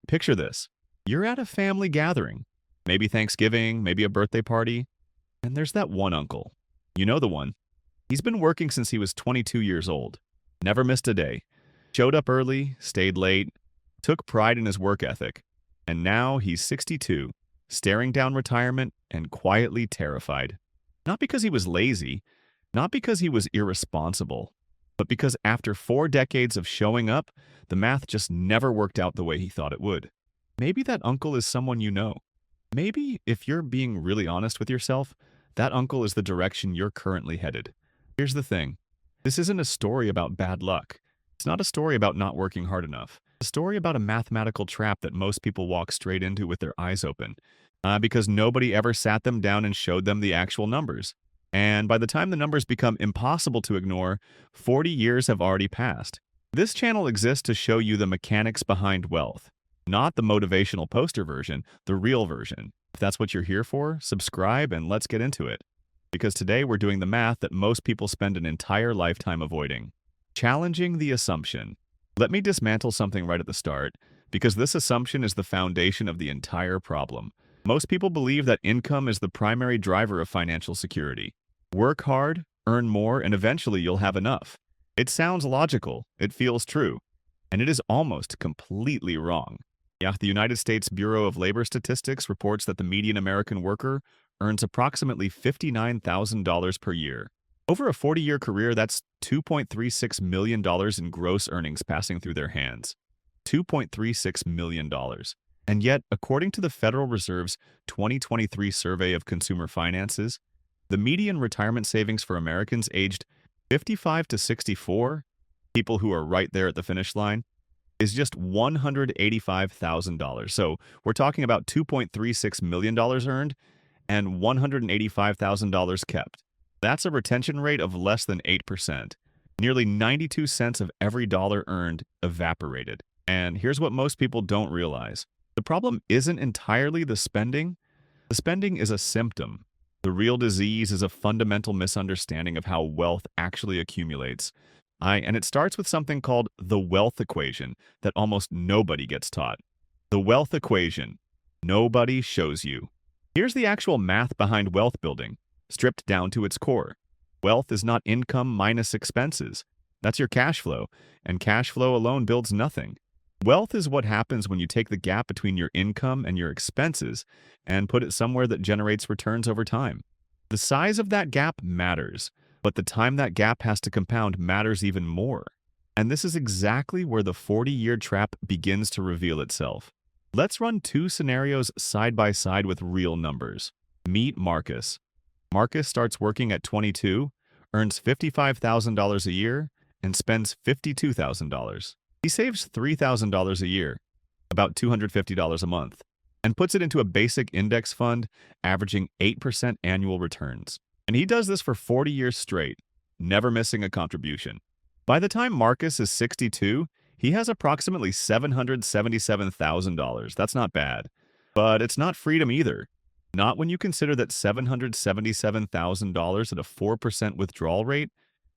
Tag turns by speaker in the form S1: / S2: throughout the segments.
S1: Picture this. You're at a family gathering, maybe Thanksgiving, maybe a birthday party, and there's that one uncle. You know the one. He's been working since he was 22 years old. Never missed a day. Showed up early, stayed late, took pride in his work ethic. And now he's 62, staring down retirement and quietly terrified. Not because he was lazy, not because he was irresponsible, but because after 4 decades of showing up, the math just never worked out the way he thought it would. Maybe that uncle is someone you know. Maybe, if you're being really honest with yourself, that uncle is the direction you're currently headed. Here's the thing. This isn't a story about bad luck. It's not a story about not working hard enough. It's a story about a mathematical trap that most people walk straight into with their eyes open, because nobody ever sat them down and showed them the actual numbers. And by the time the numbers become impossible to ignore, 40 years have already passed. This channel exists to show you the mechanics behind wealth, not the motivational poster version, the real version. If that's what you're here for, subscribe and let's get into it. Because today we're doing the math that most people spend an entire lifetime avoiding. Challenging the assumption. Let me dismantle something right at the start, because this assumption is the foundation of the entire problem. Most people believe that income is the primary driver of financial security. Work hard, earn more, and eventually you'll have enough. It sounds logical, it feels true, and it is almost completely wrong. Yeah, the United States Bureau of Labor Statistics reports that the median American worker earns approximately $59,000 per year. Over a 40-year career, that's $2.36 million in gross earnings passing through their hands. $2.36 million. And yet, according to the Federal Reserve's 2023 survey of consumer finances, the median retirement savings for Americans aged 55 to 64, people who are right there at the finish line, is just $185,000. So we're talking about $2.36 million earned and $185,000 kept. That's a retention rate of less than 8%. Nearly 92 cents of every dollar earned evaporated. And here's what most people don't realize. The problem isn't entirely the spending. The spending is a symptom. The real disease is a fundamental misunderstanding of how wealth actually accumulates. And it starts with something called the wealth equation that almost nobody gets taught. The wealth equation. Nobody shows you. Here's the actual math behind wealth building, stripped down to its core. Wealth is not income minus expenses. That's your cash flow, and cash flow alone builds nothing. Wealth is what happens when you take the gap between your income and your expenses and put it somewhere that generates returns over time. The size of that gap matters, but the time that gap has to compound matters even more. And this is exactly where the 40-year trap begins to reveal itself. Let's run two scenarios side by side with real numbers. Meet Marcus. Marcus starts working at 22, earns $55,000 a year, and spends $52,000. He saves $3,000 a year, about $250 a month, and puts it into a basic index fund, averaging 8% annual returns. And he does this for 40 years straight, never missing a contribution. By the time Marcus is 62, he has approximately $777,000. That's not bad. But it's not freedom either. Not when you consider that $777,000 at a 4% withdrawal rate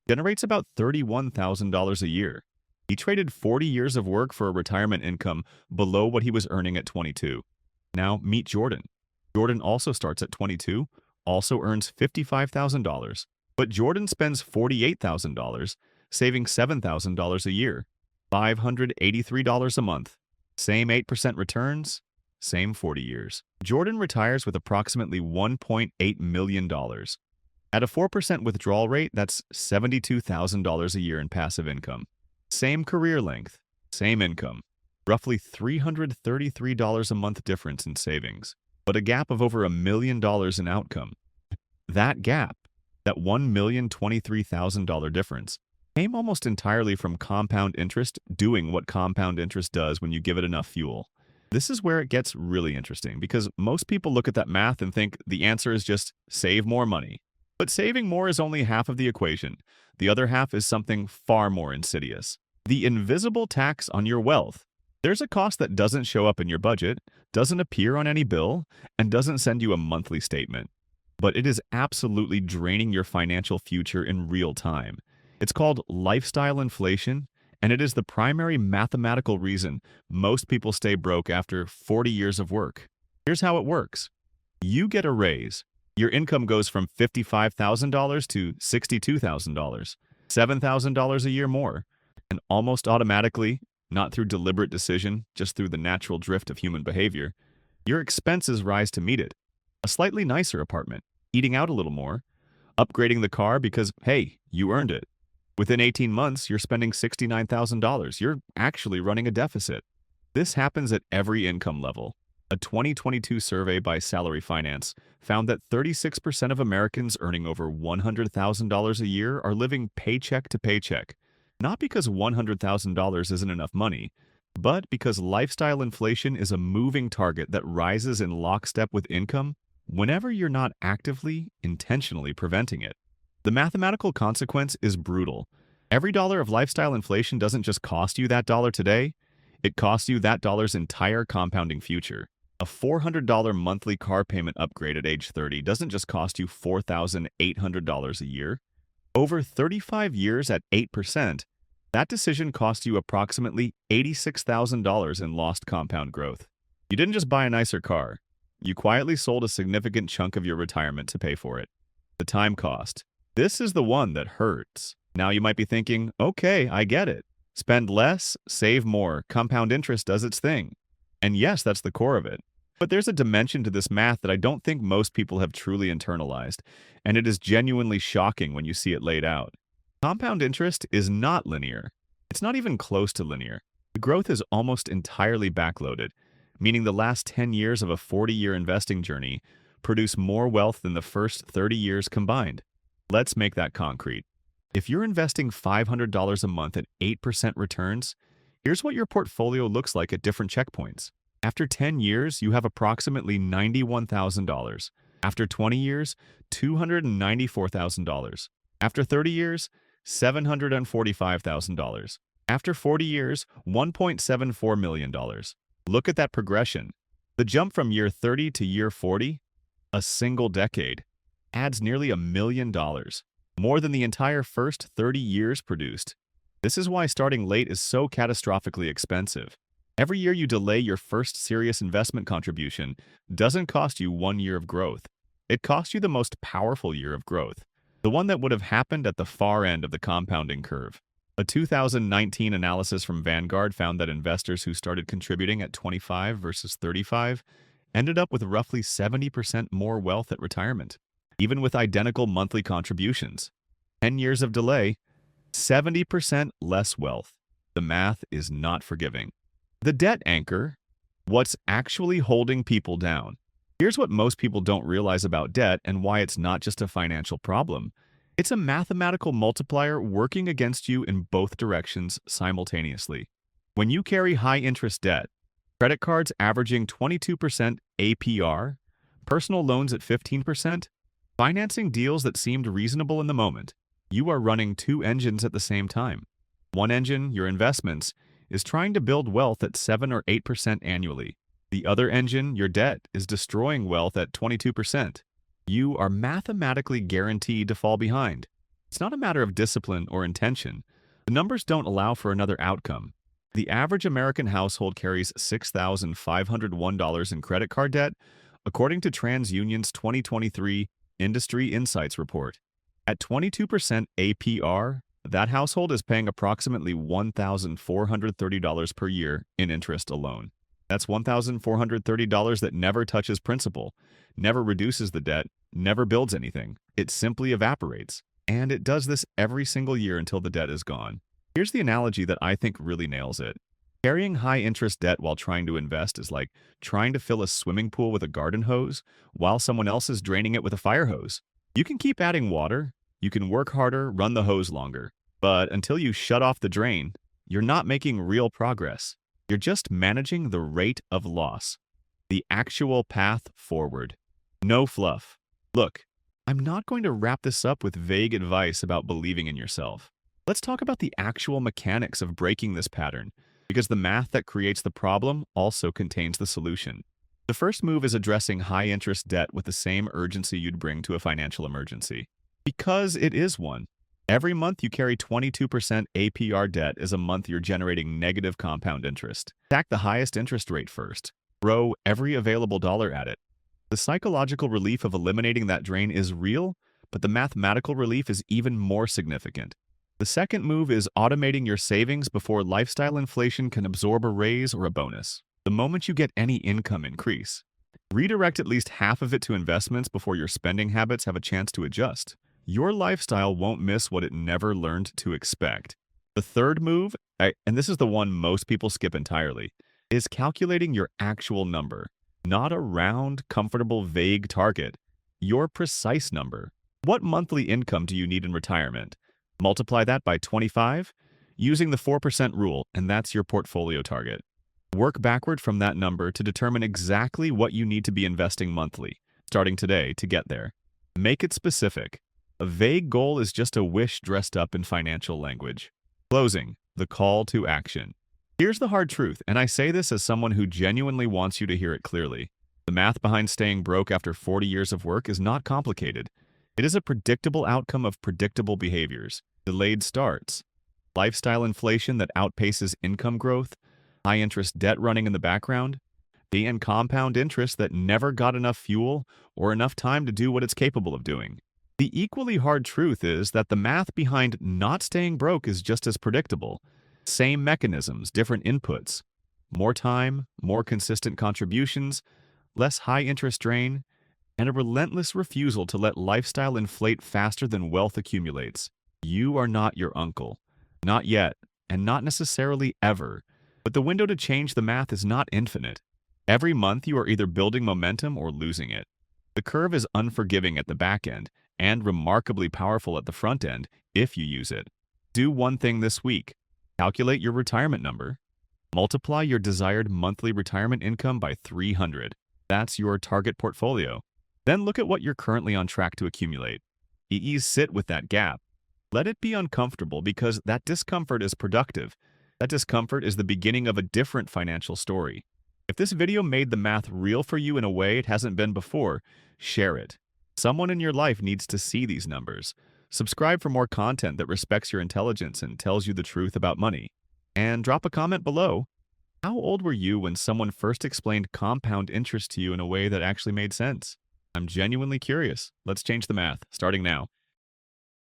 S1: generates about $31,000 a year. He traded 40 years of work for a retirement income below what he was earning at 22. Now, meet Jordan. Jordan also starts at 22, also earns $55,000. But Jordan spends $48,000, saving $7,000 a year, $583 a month. Same 8% returns, same 40 years. Jordan retires with approximately $1.8 million. At a 4% withdrawal rate, that's $72,000 a year in passive income. Same career length, same income. Roughly $333 a month difference in savings, but a gap of over $1 million in outcome. That gap, that $1,023,000 difference, came almost entirely from compound interest doing what compound interest does when you give it enough fuel. This is where it gets really interesting, because most people look at that math and think the answer is just save more money. But saving more is only half of the equation. The other half is something far more insidious. The invisible tax on your wealth. There's a cost that doesn't show up in your budget, doesn't appear on any bill, and doesn't send you a monthly statement. But it is absolutely draining your financial future in real time. It's called lifestyle inflation, And it is the primary mathematical reason most people stay broke after 40 years of work. Here's how it works. You get a raise. Your income goes from $55,000 to $62,000, $7,000 a year more. And almost automatically, not through deliberate decision, just through the natural drift of human behavior, your expenses rise to meet it. A slightly nicer apartment, eating out a little more, upgrading the car because, hey, you earned it. Within 18 months, you're spending $69,000. You're actually running a deficit. This happens at every income level. A 2022 survey by Salary Finance found that 36% of Americans earning over $100,000 a year are living paycheck to paycheck. Not because $100,000 isn't enough money, but because lifestyle inflation is a moving target that rises in lockstep with income whenever you're not actively, intentionally preventing it. The mathematical consequence is brutal. Every dollar of lifestyle inflation doesn't just cost you that dollar today, it costs you that dollar's entire compounding future. A $400 monthly car payment upgrade at age 30 doesn't just cost you $4,800 a year. Over 35 years at 8%, that decision cost you approximately $86,000 in lost compound growth. You didn't just buy a nicer car. You quietly sold a significant chunk of your retirement to pay for it. The time cost. This is the one that hurts. Now you might be thinking, okay, I get it. Spend less, save more, compound interest does its thing. And yes, that's the core of it. But there's a dimension to this math that I don't think most people have truly internalized, and it is genuinely shocking when you see it laid out. Compound interest is not linear. It's not even close to linear. The growth is almost entirely backloaded, meaning the last 10 years of a 40-year investing journey produce more wealth than the first 30 years combined. Let's make that concrete. If you're investing $500 a month at 8% returns, here's what your portfolio looks like at different checkpoints. After 10 years, you have approximately $91,000. After 20 years, $294,000. After 30 years, $745,000. After 40 years, $1.74 million. Look at that progression. The jump from year 30 to year 40, a single decade, adds nearly $1 million, more than the entire first 30 years produced. This is why starting late is so catastrophically expensive. Every year you delay your first serious investment contribution doesn't cost you 1 year of growth. It costs you the most powerful year of growth, the one that would have happened at the far end of the compounding curve. A 2019 analysis from Vanguard found that investors who started contributing at 25 versus 35 ended up with roughly 70% more wealth at retirement, even with identical monthly contributions. 10 years of delay, 70% less wealth. The math is not forgiving. The debt anchor, what's actually holding people down. Here's what most people don't realize about debt and why it's not just a financial problem. It's a mathematical multiplier working against you in both directions simultaneously. When you carry high-interest debt, credit cards averaging 22% APR, personal loans at 15%, financing deals that seemed reasonable in the moment, you are running two engines at the same time. One engine, your investments, is trying to build wealth at 7 or 8% annually. The other engine, your debt, is destroying wealth at 22%. You are mathematically guaranteed to fall behind. It's not a matter of discipline or intention. The numbers don't allow for another outcome. The average American household carries $6,501 in credit card debt, according to TransUnion's 2023 Industry Insights report. At 22% APR, that household is paying approximately $1,430 per year in interest alone. That's $1,430 that never touches principal, never reduces the debt, never builds anything. It simply evaporates. And it does this every single year until the debt is gone. Here's the analogy that I think really nails it. Carrying high-interest debt while trying to invest is like trying to fill a swimming pool with a garden hose while someone else is draining it with a fire hose. You can keep adding water, you can work harder, run the hose longer, but until you shut off the drain, you're not making real progress. You're just managing the rate of loss, the actual path forward. No fluff. Look, I'm not going to wrap this up with vague advice about believing in yourself. Let's talk about the actual mechanics of breaking this pattern, because the math that creates the problem also contains the solution. The first move is addressing high-interest debt with the same urgency you'd bring to a financial emergency. Because it is one. Every month you carry 22% APR debt is a month you're generating negative compound interest. Stack the highest interest rate first. Throw every available dollar at it. The psychological relief of eliminating that drain is real, but the mathematical relief is even more significant. The second move is automating your savings before lifestyle inflation can absorb a raise or a bonus. The moment you get any income increase, redirect at least half of it to investments before your spending habits have a chance to adjust. Your lifestyle won't miss what it never learned to expect. The third move, and this is the one most people skip entirely, is calculating your actual number. Not a round, comfortable, vague target. Your precise number. What monthly income do you need in retirement? Multiply that by 25 using the 4% rule, and that's your portfolio target. Work backward from that number to determine exactly what you need to be investing monthly, starting today to get there. Make it specific. A vague goal is just a wish dressed up in financial language. Closing, the call to action. Here's the hard truth, and I say this as someone who genuinely wants you to hear it clearly. The math behind staying broke after 40 years of work is not complicated. It is a predictable outcome of predictable behaviors. Delayed starts, lifestyle inflation that outpaces income growth, high-interest debt running in the background, and compound interest that never got enough fuel or enough time to do what it's capable of doing. The equally hard truth is that the math behind not staying broke is just as predictable. Same mechanisms, different inputs. More time, more consistent contributions, less high-interest drain, and a relentless refusal to let lifestyle inflate faster than wealth accumulates. You are not your uncle. Not yet, and not necessarily ever. But the window to change the math is not infinite. Every month you are either building momentum or losing it. The curve is unforgiving at the back end and remarkably powerful at the front end if you use it. Do one thing this week. Calculate your retirement number. Multiply your desired monthly retirement income by 300. That's your target portfolio. Then look at what you're currently on track to accumulate. Sit with that gap. Let it be uncomfortable because that discomfort is productive. That discomfort is the beginning of a different financial story. If this video made the math real for you in a way it hasn't been before, share it. Someone in your life needs to see these numbers. Subscribe for more content that respects your intelligence and tells you the truth about money. And drop a comment below. How old were you when someone first explained compound interest to you in a way that actually made sense? I'm genuinely curious. Let's change the math, starting now.